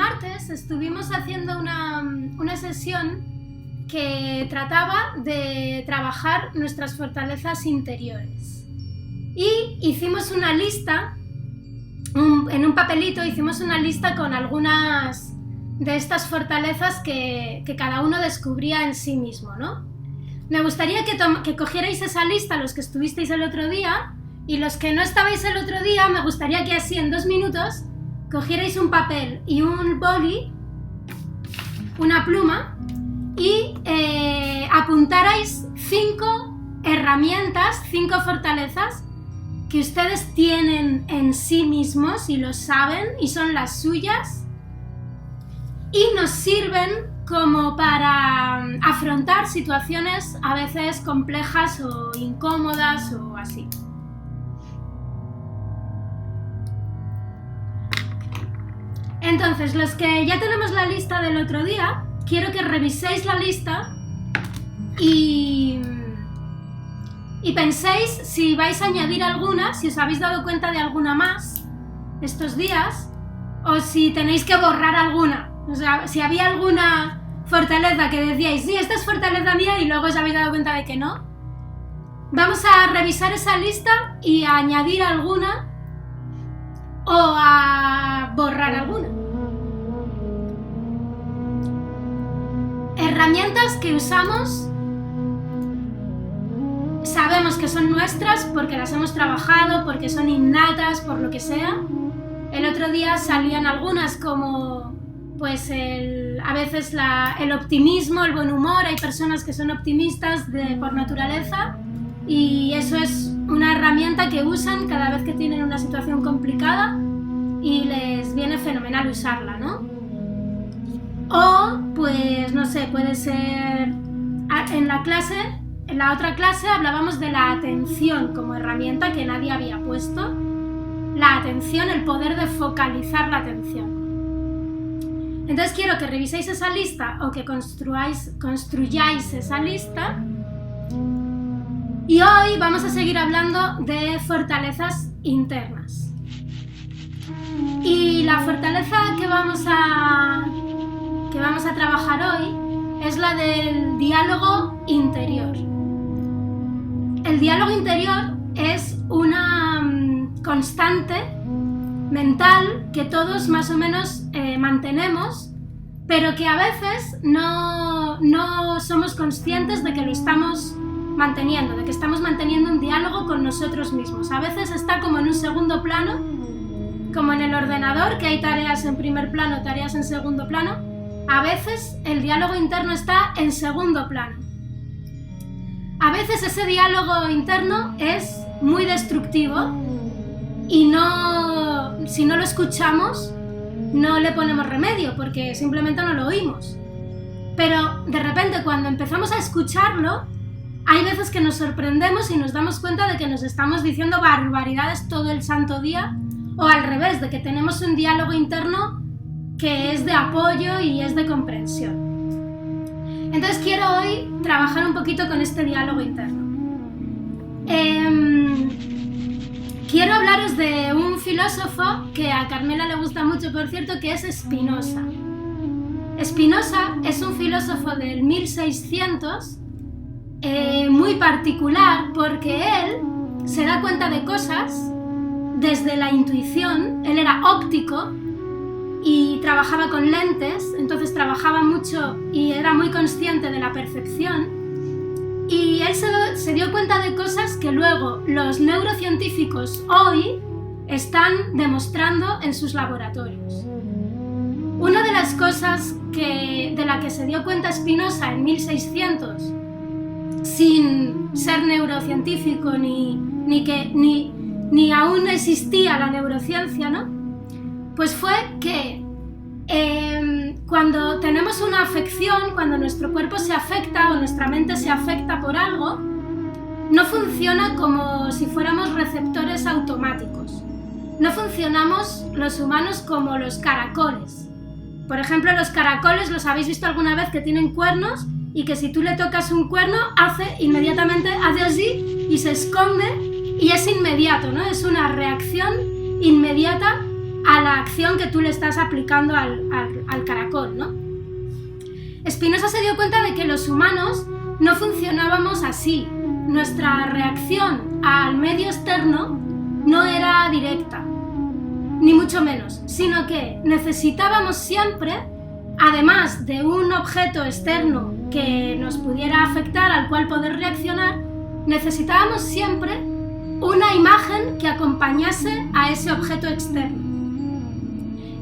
martes estuvimos haciendo una sesión que trataba de trabajar nuestras fortalezas interiores. Y hicimos una lista, en un papelito hicimos una lista con algunas de estas fortalezas que cada uno descubría en sí mismo, ¿no? Me gustaría que cogierais esa lista, los que estuvisteis el otro día, y los que no estabais el otro día, me gustaría que así en 2 minutos cogierais un papel y un boli, una pluma, y apuntarais 5 herramientas, 5 fortalezas que ustedes tienen en sí mismos y lo saben y son las suyas y nos sirven como para afrontar situaciones a veces complejas o incómodas o así. Entonces, los que ya tenemos la lista del otro día, quiero que reviséis la lista y penséis si vais a añadir alguna, si os habéis dado cuenta de alguna más estos días, o si tenéis que borrar alguna. O sea, si había alguna fortaleza que decíais, sí, esta es fortaleza mía, y luego os habéis dado cuenta de que no. Vamos a revisar esa lista y a añadir alguna o a borrar alguna. Herramientas que usamos, sabemos que son nuestras porque las hemos trabajado, porque son innatas, por lo que sea. El otro día salían algunas como pues a veces el optimismo, el buen humor. Hay personas que son optimistas por naturaleza y eso es una herramienta que usan cada vez que tienen una situación complicada y les viene fenomenal usarla, ¿no? O, pues, no sé, puede ser en la otra clase hablábamos de la atención como herramienta que nadie había puesto. La atención, el poder de focalizar la atención. Entonces quiero que reviséis esa lista o que construyáis esa lista. Y hoy vamos a seguir hablando de fortalezas internas. Y la fortaleza que vamos a trabajar hoy es la del diálogo interior. El diálogo interior es una constante mental que todos más o menos mantenemos, pero que a veces no somos conscientes de que lo estamos manteniendo, de que estamos manteniendo un diálogo con nosotros mismos. A veces está como en un segundo plano, como en el ordenador, que hay tareas en primer plano, tareas en segundo plano. A veces el diálogo interno está en segundo plano. A veces ese diálogo interno es muy destructivo y si no lo escuchamos, no le ponemos remedio porque simplemente no lo oímos. Pero de repente cuando empezamos a escucharlo, hay veces que nos sorprendemos y nos damos cuenta de que nos estamos diciendo barbaridades todo el santo día, o al revés, de que tenemos un diálogo interno que es de apoyo y es de comprensión. Entonces quiero hoy trabajar un poquito con este diálogo interno. Quiero hablaros de un filósofo que a Carmela le gusta mucho, por cierto, que es Spinoza. Spinoza es un filósofo del 1600, muy particular porque él se da cuenta de cosas desde la intuición. Él era óptico y trabajaba con lentes, entonces trabajaba mucho y era muy consciente de la percepción. Y él se dio cuenta de cosas que luego los neurocientíficos hoy están demostrando en sus laboratorios. Una de las cosas de la que se dio cuenta Spinoza en 1600, sin ser neurocientífico ni aún existía la neurociencia, ¿no? Pues fue que cuando tenemos una afección, cuando nuestro cuerpo se afecta o nuestra mente se afecta por algo, no funciona como si fuéramos receptores automáticos. No funcionamos los humanos como los caracoles. Por ejemplo, los caracoles, ¿los habéis visto alguna vez que tienen cuernos? Y que si tú le tocas un cuerno, inmediatamente hace así y se esconde y es inmediato, ¿no? Es una reacción inmediata a la acción que tú le estás aplicando al caracol, ¿no? Spinoza se dio cuenta de que los humanos no funcionábamos así. Nuestra reacción al medio externo no era directa, ni mucho menos, sino que necesitábamos siempre, además de un objeto externo que nos pudiera afectar, al cual poder reaccionar, necesitábamos siempre una imagen que acompañase a ese objeto externo.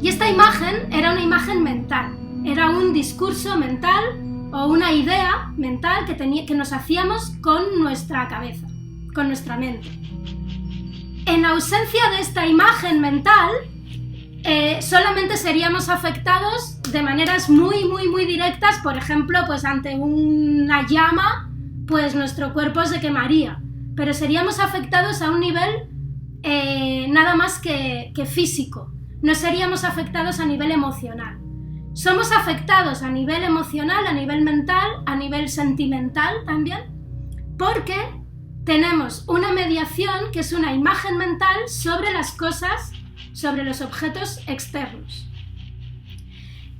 Y esta imagen era una imagen mental, era un discurso mental o una idea mental que nos hacíamos con nuestra cabeza, con nuestra mente. En ausencia de esta imagen mental, solamente seríamos afectados de maneras muy, muy, muy directas. Por ejemplo, pues ante una llama, pues nuestro cuerpo se quemaría, pero seríamos afectados a un nivel nada más que físico, no seríamos afectados a nivel emocional. Somos afectados a nivel emocional, a nivel mental, a nivel sentimental también, porque tenemos una mediación que es una imagen mental sobre las cosas, sobre los objetos externos.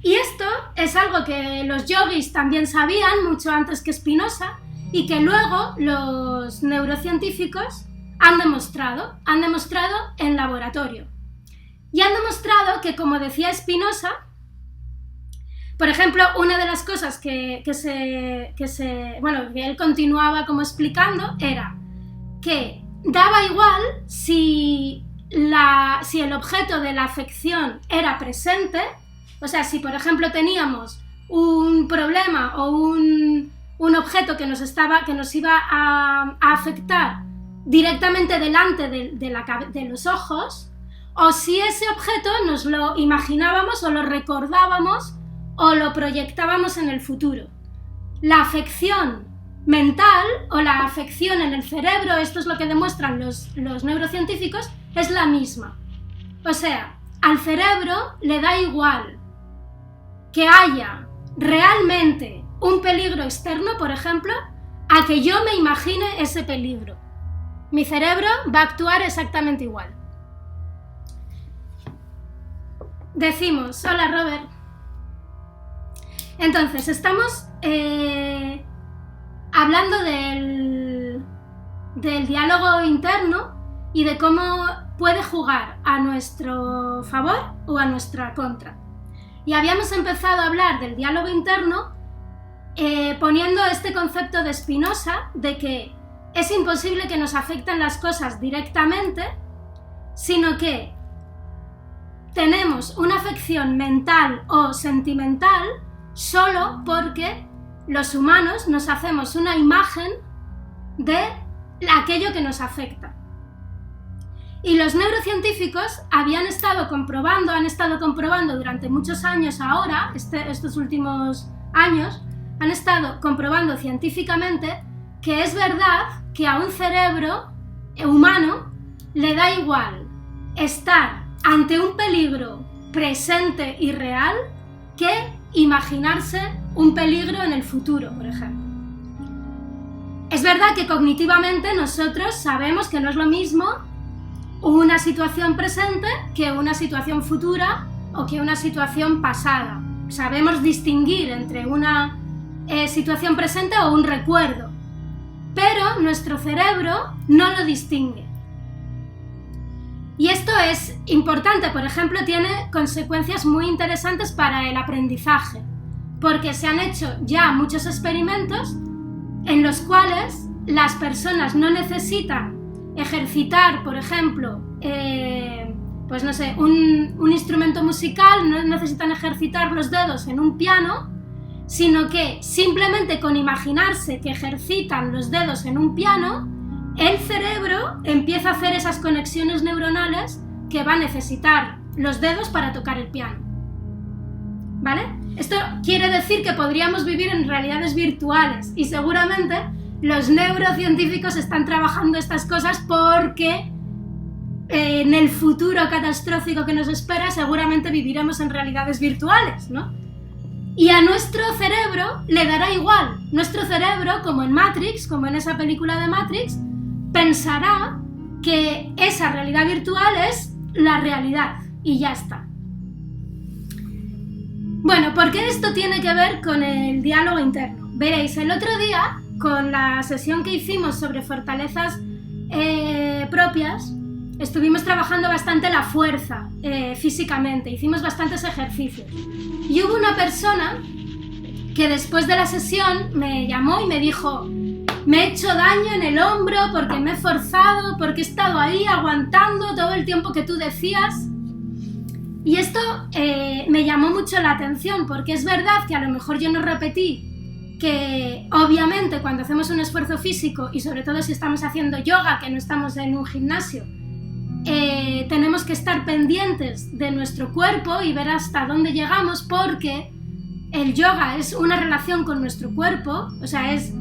Y esto es algo que los yogis también sabían mucho antes que Spinoza y que luego los neurocientíficos han demostrado en laboratorio. Y han demostrado que, como decía Spinoza, por ejemplo, una de las cosas que él continuaba como explicando era que daba igual si el objeto de la afección era presente, o sea, si por ejemplo teníamos un problema o un objeto que nos iba a afectar directamente delante de los ojos, o si ese objeto nos lo imaginábamos o lo recordábamos o lo proyectábamos en el futuro. La afección mental o la afección en el cerebro, esto es lo que demuestran los neurocientíficos, es la misma. O sea, al cerebro le da igual que haya realmente un peligro externo, por ejemplo, a que yo me imagine ese peligro. Mi cerebro va a actuar exactamente igual. Decimos, hola Robert. Entonces, estamos hablando del diálogo interno y de cómo puede jugar a nuestro favor o a nuestra contra. Y habíamos empezado a hablar del diálogo interno poniendo este concepto de Spinoza de que es imposible que nos afecten las cosas directamente, sino que tenemos una afección mental o sentimental solo porque los humanos nos hacemos una imagen de aquello que nos afecta. Y los neurocientíficos han estado comprobando durante muchos años ahora, estos últimos años, han estado comprobando científicamente que es verdad que a un cerebro humano le da igual estar ante un peligro presente y real que imaginarse un peligro en el futuro, por ejemplo. Es verdad que cognitivamente nosotros sabemos que no es lo mismo una situación presente que una situación futura o que una situación pasada. Sabemos distinguir entre una situación presente o un recuerdo, pero nuestro cerebro no lo distingue. Y esto es importante, por ejemplo, tiene consecuencias muy interesantes para el aprendizaje, porque se han hecho ya muchos experimentos en los cuales las personas no necesitan ejercitar, por ejemplo, pues no sé, un instrumento musical, no necesitan ejercitar los dedos en un piano, sino que simplemente con imaginarse que ejercitan los dedos en un piano, el cerebro empieza a hacer esas conexiones neuronales que va a necesitar los dedos para tocar el piano. ¿Vale? Esto quiere decir que podríamos vivir en realidades virtuales y seguramente los neurocientíficos están trabajando estas cosas porque en el futuro catastrófico que nos espera seguramente viviremos en realidades virtuales, ¿no? Y a nuestro cerebro le dará igual. Nuestro cerebro, como en Matrix, como en esa película de Matrix, pensará que esa realidad virtual es la realidad y ya está. Bueno, ¿por qué esto tiene que ver con el diálogo interno? Veréis, el otro día, con la sesión que hicimos sobre fortalezas propias, estuvimos trabajando bastante la fuerza físicamente, hicimos bastantes ejercicios. Y hubo una persona que después de la sesión me llamó y me dijo: me he hecho daño en el hombro porque me he forzado, porque he estado ahí aguantando todo el tiempo que tú decías. Y esto me llamó mucho la atención, porque es verdad que a lo mejor yo no repetí que obviamente cuando hacemos un esfuerzo físico, y sobre todo si estamos haciendo yoga, que no estamos en un gimnasio, tenemos que estar pendientes de nuestro cuerpo y ver hasta dónde llegamos, porque el yoga es una relación con nuestro cuerpo, o sea, es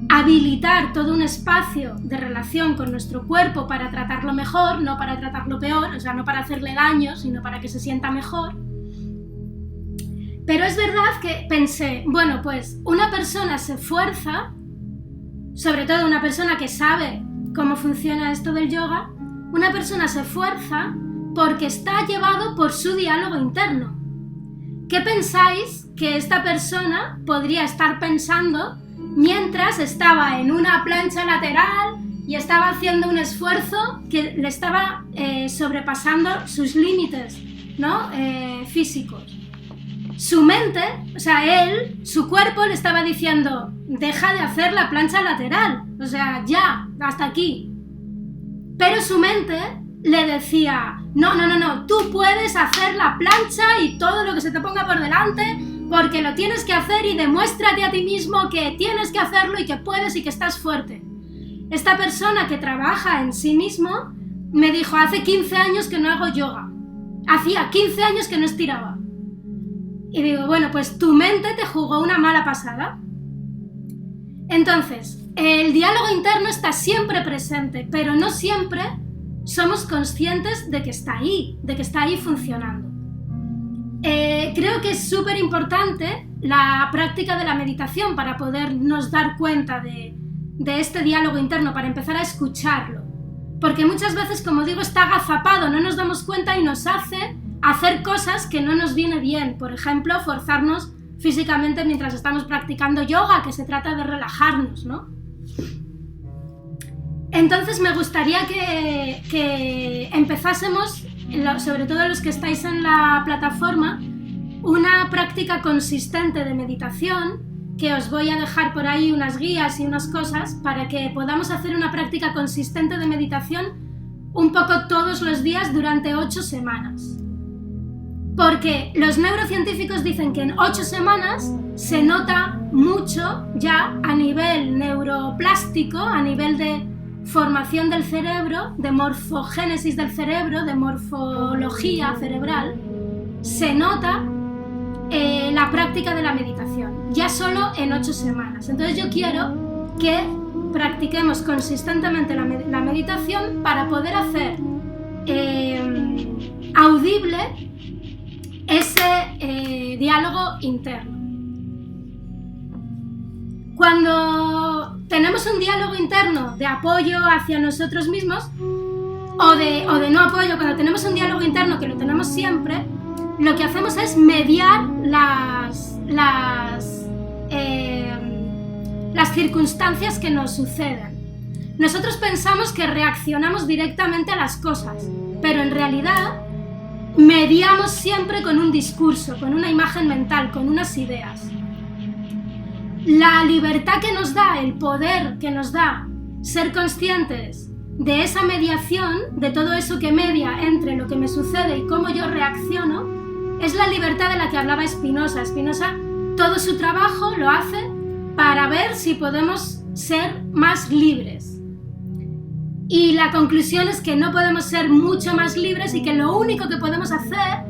habilitar todo un espacio de relación con nuestro cuerpo para tratarlo mejor, no para tratarlo peor, o sea, no para hacerle daño, sino para que se sienta mejor. Pero es verdad que pensé, bueno, pues una persona se esfuerza, sobre todo una persona que sabe cómo funciona esto del yoga, una persona se esfuerza porque está llevado por su diálogo interno. ¿Qué pensáis que esta persona podría estar pensando mientras estaba en una plancha lateral y estaba haciendo un esfuerzo que le estaba sobrepasando sus límites, ¿no? Físicos? Su mente, o sea, su cuerpo le estaba diciendo: deja de hacer la plancha lateral, o sea, ya, hasta aquí. Pero su mente le decía: no, tú puedes hacer la plancha y todo lo que se te ponga por delante, porque lo tienes que hacer, y demuéstrate a ti mismo que tienes que hacerlo y que puedes y que estás fuerte. Esta persona que trabaja en sí mismo me dijo: hace 15 años que no hago yoga, hacía 15 años que no estiraba. Y digo, bueno, pues tu mente te jugó una mala pasada. Entonces, el diálogo interno está siempre presente, pero no siempre somos conscientes de que está ahí funcionando. Creo que es súper importante la práctica de la meditación para podernos dar cuenta de este diálogo interno, para empezar a escucharlo. Porque muchas veces, como digo, está agazapado, no nos damos cuenta y nos hace hacer cosas que no nos viene bien. Por ejemplo, forzarnos físicamente mientras estamos practicando yoga, que se trata de relajarnos, ¿no? Entonces me gustaría que empezásemos, sobre todo los que estáis en la plataforma, una práctica consistente de meditación, que os voy a dejar por ahí unas guías y unas cosas para que podamos hacer una práctica consistente de meditación un poco todos los días durante 8 semanas. Porque los neurocientíficos dicen que en 8 semanas se nota mucho ya a nivel neuroplástico, a nivel de formación del cerebro, de morfogénesis del cerebro, de morfología cerebral, se nota la práctica de la meditación, ya solo en 8 semanas. Entonces yo quiero que practiquemos consistentemente la meditación para poder hacer audible ese diálogo interno. Cuando tenemos un diálogo interno de apoyo hacia nosotros mismos, o de no apoyo, cuando tenemos un diálogo interno, que lo tenemos siempre, lo que hacemos es mediar las circunstancias que nos suceden. Nosotros pensamos que reaccionamos directamente a las cosas, pero en realidad mediamos siempre con un discurso, con una imagen mental, con unas ideas. La libertad que nos da, el poder que nos da ser conscientes de esa mediación, de todo eso que media entre lo que me sucede y cómo yo reacciono, es la libertad de la que hablaba Spinoza. Spinoza, todo su trabajo lo hace para ver si podemos ser más libres. Y la conclusión es que no podemos ser mucho más libres y que lo único que podemos hacer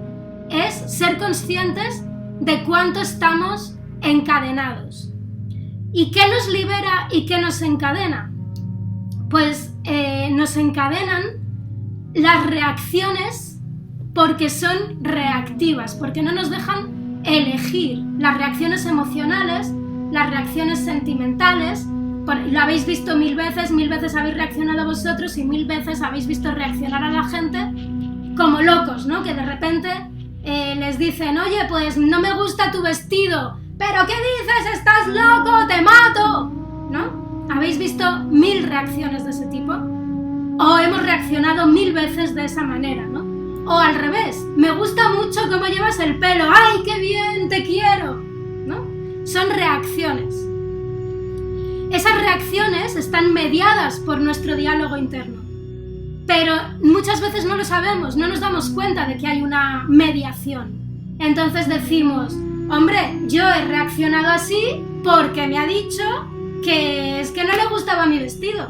es ser conscientes de cuánto estamos encadenados. ¿Y qué nos libera y qué nos encadena? Pues nos encadenan las reacciones porque son reactivas, porque no nos dejan elegir. Las reacciones emocionales, las reacciones sentimentales, lo habéis visto 1000 veces habéis reaccionado vosotros y 1000 veces habéis visto reaccionar a la gente. como locos, ¿no? Que de repente les dicen, oye, pues no me gusta tu vestido, ¿pero qué dices? ¿Estás loco? ¡Te mato! ¿No? ¿Habéis visto 1000 reacciones de ese tipo? O hemos reaccionado 1000 veces de esa manera, ¿no? O al revés, me gusta mucho cómo llevas el pelo, ¡ay, qué bien, te quiero! ¿No? Son reacciones. Esas reacciones están mediadas por nuestro diálogo interno, pero muchas veces no lo sabemos, no nos damos cuenta de que hay una mediación. Entonces decimos, hombre, yo he reaccionado así porque me ha dicho que es que no le gustaba mi vestido.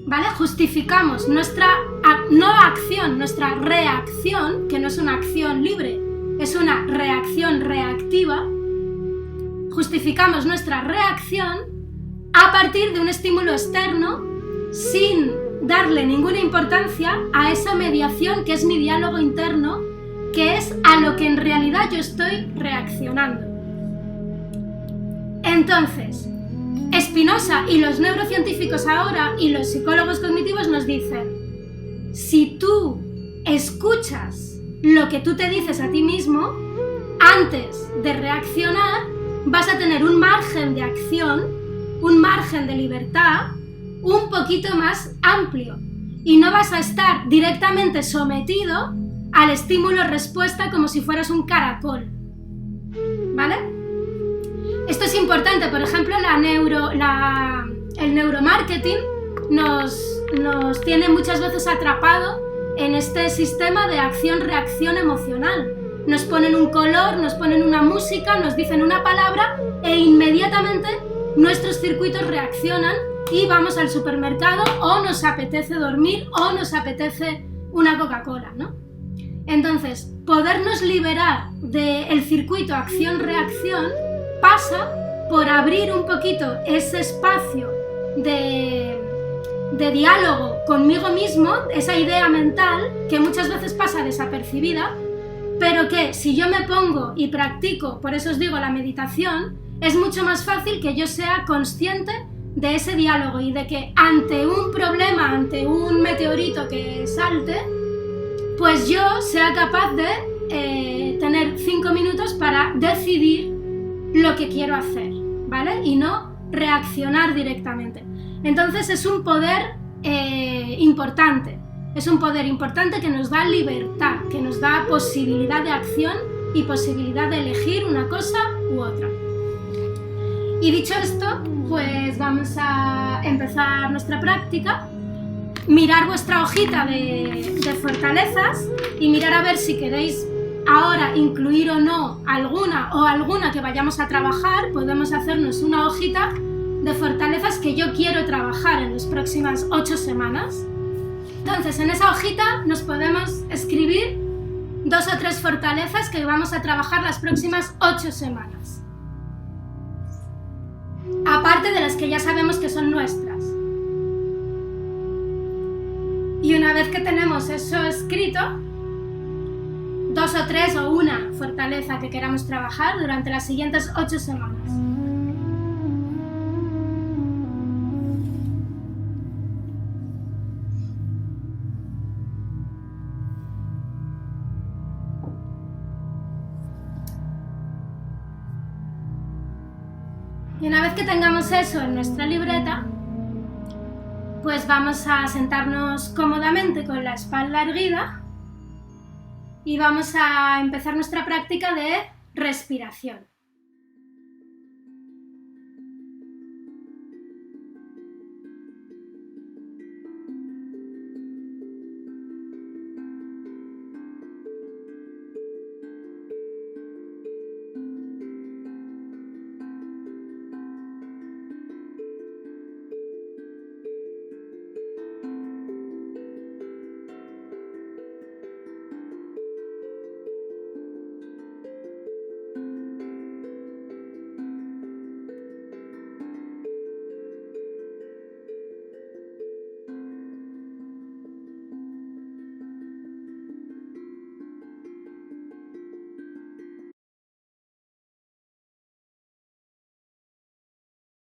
¿Vale? Justificamos nuestra no acción, nuestra reacción, que no es una acción libre, es una reacción reactiva. Justificamos nuestra reacción a partir de un estímulo externo sin darle ninguna importancia a esa mediación que es mi diálogo interno, que es a lo que en realidad yo estoy reaccionando. Entonces, Spinoza y los neurocientíficos ahora y los psicólogos cognitivos nos dicen, si tú escuchas lo que tú te dices a ti mismo, antes de reaccionar, vas a tener un margen de acción, un margen de libertad un poquito más amplio y no vas a estar directamente sometido al estímulo-respuesta como si fueras un caracol. ¿Vale? Esto es importante, por ejemplo, el neuromarketing nos tiene muchas veces atrapado en este sistema de acción-reacción emocional. Nos ponen un color, nos ponen una música, nos dicen una palabra e inmediatamente nuestros circuitos reaccionan y vamos al supermercado o nos apetece dormir o nos apetece una Coca-Cola, ¿no? Entonces, podernos liberar del circuito acción-reacción pasa por abrir un poquito ese espacio de diálogo conmigo mismo, esa idea mental que muchas veces pasa desapercibida, pero que si yo me pongo y practico, por eso os digo la meditación, es mucho más fácil que yo sea consciente de ese diálogo y de que ante un problema, ante un meteorito que salte, pues yo sea capaz de tener 5 minutos para decidir lo que quiero hacer, ¿vale? Y no reaccionar directamente. Entonces es un poder importante. Es un poder importante que nos da libertad, que nos da posibilidad de acción y posibilidad de elegir una cosa u otra. Y dicho esto, pues vamos a empezar nuestra práctica. Mirar vuestra hojita de fortalezas y mirar a ver si queréis ahora incluir o no alguna que vayamos a trabajar. Podemos hacernos una hojita de fortalezas que yo quiero trabajar en las próximas 8 semanas. Entonces, en esa hojita nos podemos escribir 2 o 3 fortalezas que vamos a trabajar las próximas 8 semanas. Aparte de las que ya sabemos que son nuestras. Y una vez que tenemos eso escrito, 2 o 3 o una fortaleza que queramos trabajar durante las siguientes 8 semanas. Y una vez que tengamos eso en nuestra libreta, pues vamos a sentarnos cómodamente con la espalda erguida y vamos a empezar nuestra práctica de respiración.